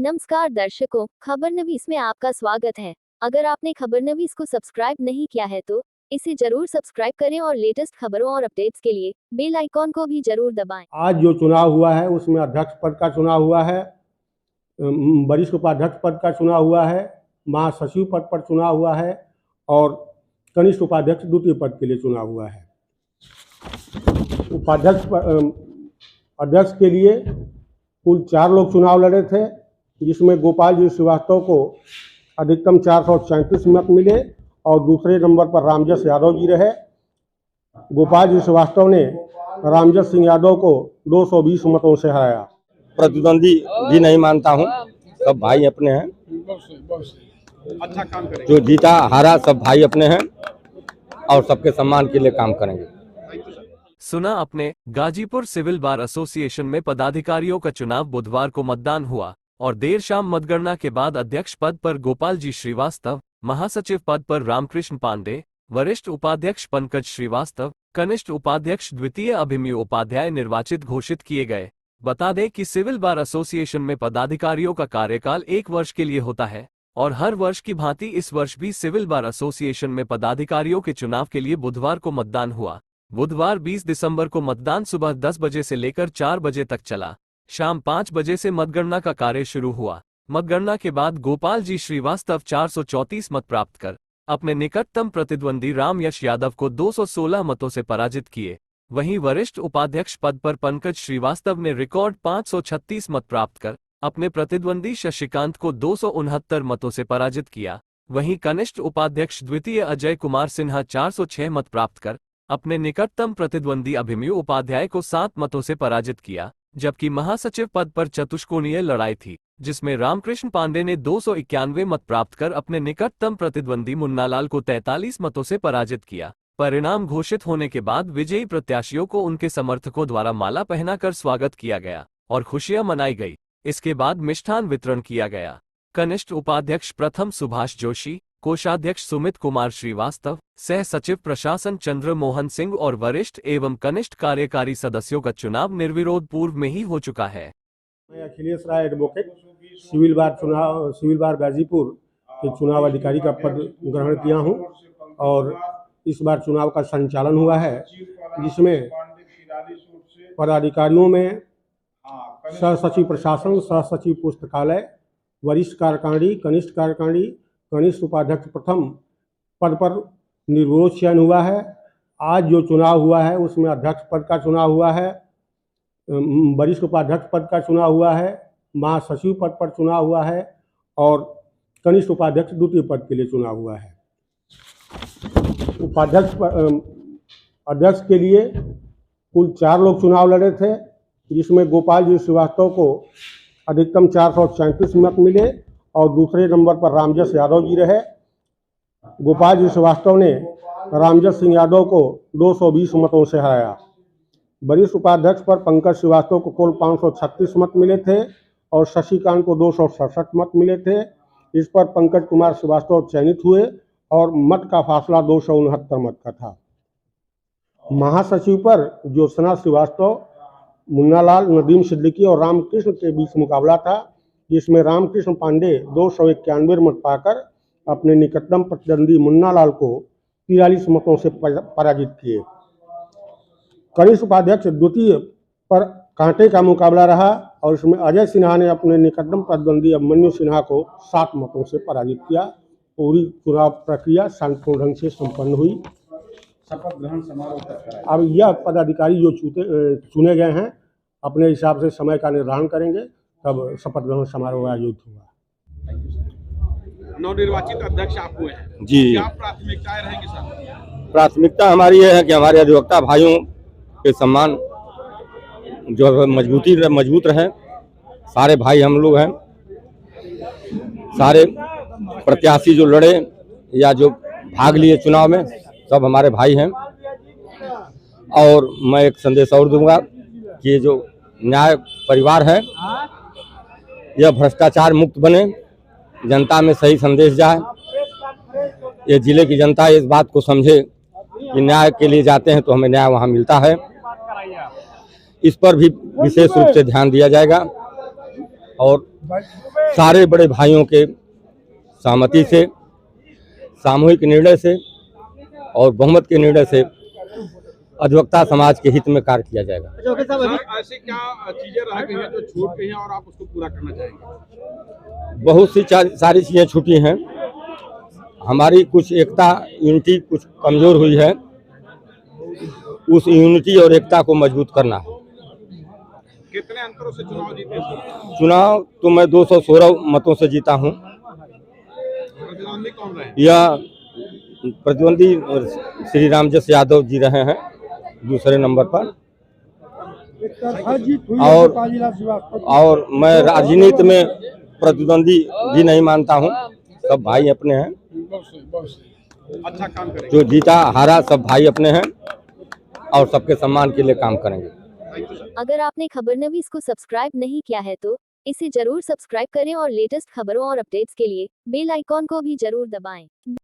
नमस्कार दर्शकों, खबरनवीस में आपका स्वागत है। अगर आपने खबरनवीस को सब्सक्राइब नहीं किया है तो इसे जरूर सब्सक्राइब करें और लेटेस्ट खबरों और अपडेट्स के लिए बेल आइकॉन को भी जरूर दबाएं। आज जो चुनाव हुआ है उसमें अध्यक्ष पद का चुनाव हुआ है, वरिष्ठ उपाध्यक्ष पद का चुनाव हुआ है, महासचिव पद पर चुनाव हुआ है और कनिष्ठ उपाध्यक्ष द्वितीय पद के लिए चुनाव हुआ है। अध्यक्ष के लिए कुल 4 लोग चुनाव लड़े थे, जिसमें गोपाल जी श्रीवास्तव को अधिकतम 434 मत मिले और दूसरे नंबर पर रामजस यादव जी रहे। गोपाल जी श्रीवास्तव ने रामजस सिंह यादव को 220 मतों से हराया। प्रतिद्वंदी भी नहीं मानता हूं, सब भाई अपने हैं। अच्छा काम करेंगे। जो जीता हारा सब भाई अपने हैं और सबके सम्मान के लिए काम करेंगे। सुना अपने गाजीपुर सिविल बार एसोसिएशन में पदाधिकारियों का चुनाव बुधवार को मतदान हुआ और देर शाम मतगणना के बाद अध्यक्ष पद पर गोपाल जी श्रीवास्तव, महासचिव पद पर रामकृष्ण पांडे, वरिष्ठ उपाध्यक्ष पंकज श्रीवास्तव, कनिष्ठ उपाध्यक्ष द्वितीय अभिमन्यु उपाध्याय निर्वाचित घोषित किए गए। बता दें कि सिविल बार एसोसिएशन में पदाधिकारियों का कार्यकाल 1 वर्ष के लिए होता है और हर वर्ष की भांति इस वर्ष भी सिविल बार एसोसिएशन में पदाधिकारियों के चुनाव के लिए बुधवार को मतदान हुआ। बुधवार 20 दिसंबर को मतदान सुबह 10 बजे से लेकर 4 बजे तक चला। शाम 5 बजे से मतगणना का कार्य शुरू हुआ। मतगणना के बाद गोपाल जी श्रीवास्तव 434 मत प्राप्त कर अपने निकटतम प्रतिद्वंदी रामयश यादव को 216 मतों से पराजित किए। वहीं वरिष्ठ उपाध्यक्ष पद पर पंकज श्रीवास्तव ने रिकॉर्ड 536 मत प्राप्त कर अपने प्रतिद्वंदी शशिकांत को 269 मतों से पराजित किया। वहीं कनिष्ठ उपाध्यक्ष द्वितीय अजय कुमार सिन्हा 406 मत प्राप्त कर अपने निकटतम प्रतिद्वंदी अभिमन्यु उपाध्याय को 7 मतों से पराजित किया, जबकि महासचिव पद पर चतुष्कोणीय लड़ाई थी, जिसमें रामकृष्ण पांडे ने 291 मत प्राप्त कर अपने निकटतम प्रतिद्वंदी मुन्नालाल को 43 मतों से पराजित किया। परिणाम घोषित होने के बाद विजयी प्रत्याशियों को उनके समर्थकों द्वारा माला पहनाकर स्वागत किया गया और खुशियां मनाई गई। इसके बाद मिष्ठान वितरण किया गया। कनिष्ठ उपाध्यक्ष प्रथम सुभाष जोशी, कोषाध्यक्ष सुमित कुमार श्रीवास्तव, सह सचिव प्रशासन चंद्र मोहन सिंह और वरिष्ठ एवं कनिष्ठ कार्यकारी सदस्यों का चुनाव निर्विरोध पूर्व में ही हो चुका है। मैं अखिलेश राय एडवोकेट सिविल बार गाजीपुर के चुनाव अधिकारी का पद ग्रहण किया हूं और इस बार चुनाव का संचालन हुआ है, जिसमें पदाधिकारियों में सह सचिव प्रशासन, सह सचिव पुस्तकालय, वरिष्ठ कार्यकारिणी, कनिष्ठ कार्यकारिणी, कनिष्ठ उपाध्यक्ष प्रथम पद पर निर्विरोध चयन हुआ है। आज जो चुनाव हुआ है उसमें अध्यक्ष पद का चुनाव हुआ है, वरिष्ठ उपाध्यक्ष पद का चुनाव हुआ है, महासचिव पद पर चुनाव हुआ है और कनिष्ठ उपाध्यक्ष द्वितीय पद के लिए चुनाव हुआ है। अध्यक्ष के लिए कुल 4 लोग चुनाव लड़े थे, जिसमें गोपाल जी श्रीवास्तव को अधिकतम 434 मत मिले और दूसरे नंबर पर रामजस यादव जी रहे। गोपाल जी श्रीवास्तव ने रामजस सिंह यादव को 220 मतों से हराया। वरिष्ठ उपाध्यक्ष पर पंकज श्रीवास्तव को कुल 536 मत मिले थे और शशिकांत को 267 मत मिले थे। इस पर पंकज कुमार श्रीवास्तव चयनित हुए और मत का फासला 269 मत का था। महासचिव पर ज्योत्सना श्रीवास्तव, मुन्नालाल, नदीम सिद्दीकी और रामकृष्ण के बीच मुकाबला था, जिसमें रामकृष्ण पांडे 291 मत पाकर अपने निकटतम प्रतिद्वंदी मुन्नालाल को 43 मतों से पराजित किए। कनिष्ठ उपाध्यक्ष द्वितीय पर कांटे का मुकाबला रहा और इसमें अजय सिन्हा ने अपने निकटतम प्रतिद्वंदी अभिमन्यु सिन्हा को 7 मतों से पराजित किया। पूरी चुनाव प्रक्रिया शांतिपूर्ण ढंग से संपन्न हुई। शपथ ग्रहण समारोह तक अब यह पदाधिकारी जो चुने गए हैं अपने हिसाब से समय का निर्धारण करेंगे, तब शपथ ग्रहण समारोह आयोजित हुआ। नवनिर्वाचित अध्यक्ष आप हुए हैं जी, क्या प्राथमिकताएं रहेंगी सर? प्राथमिकता हमारी यह है कि हमारे अधिवक्ता भाइयों के सम्मान जो है मजबूत रहे। सारे भाई हम लोग हैं, सारे प्रत्याशी जो लड़े या जो भाग लिए चुनाव में सब हमारे भाई हैं। और मैं एक संदेश और दूंगा कि ये जो न्याय परिवार है यह भ्रष्टाचार मुक्त बने, जनता में सही संदेश जाए। ये जिले की जनता इस बात को समझे कि न्याय के लिए जाते हैं तो हमें न्याय वहाँ मिलता है। इस पर भी विशेष रूप से ध्यान दिया जाएगा और सारे बड़े भाइयों के सहमति से, सामूहिक निर्णय से और बहुमत के निर्णय से अधिवक्ता समाज के हित में कार्य किया जाएगा। सर ऐसी क्या चीजें रह गई हैं जो छूट गई हैं और आप उसको पूरा करना चाहेंगे? बहुत सी सारी चीज़ें छूटी हैं। हमारी कुछ एकता, यूनिटी कुछ कमज़ोर हुई है। उस यूनिटी और एकता को मजबूत करना है। कितने अंतरों से चुनाव जीते सर? चुनाव तो मैं 216 मतों से जीता हूं। प्रतिद्वंदी कौन रहे? यह प्रतिद्वंदी श्री रामजस यादव जी रहे हैं दूसरे नंबर पर। और मैं राजनीति में प्रतिद्वंदी भी नहीं मानता हूं। सब भाई अपने हैं। अच्छा काम करेंगे। जो जीता हारा सब भाई अपने हैं और सबके सम्मान के लिए काम करेंगे। अगर आपने खबरनवीस को सब्सक्राइब नहीं किया है तो इसे जरूर सब्सक्राइब करें और लेटेस्ट खबरों और अपडेट्स के लिए बेल आइकॉन को भी जरूर दबाएं।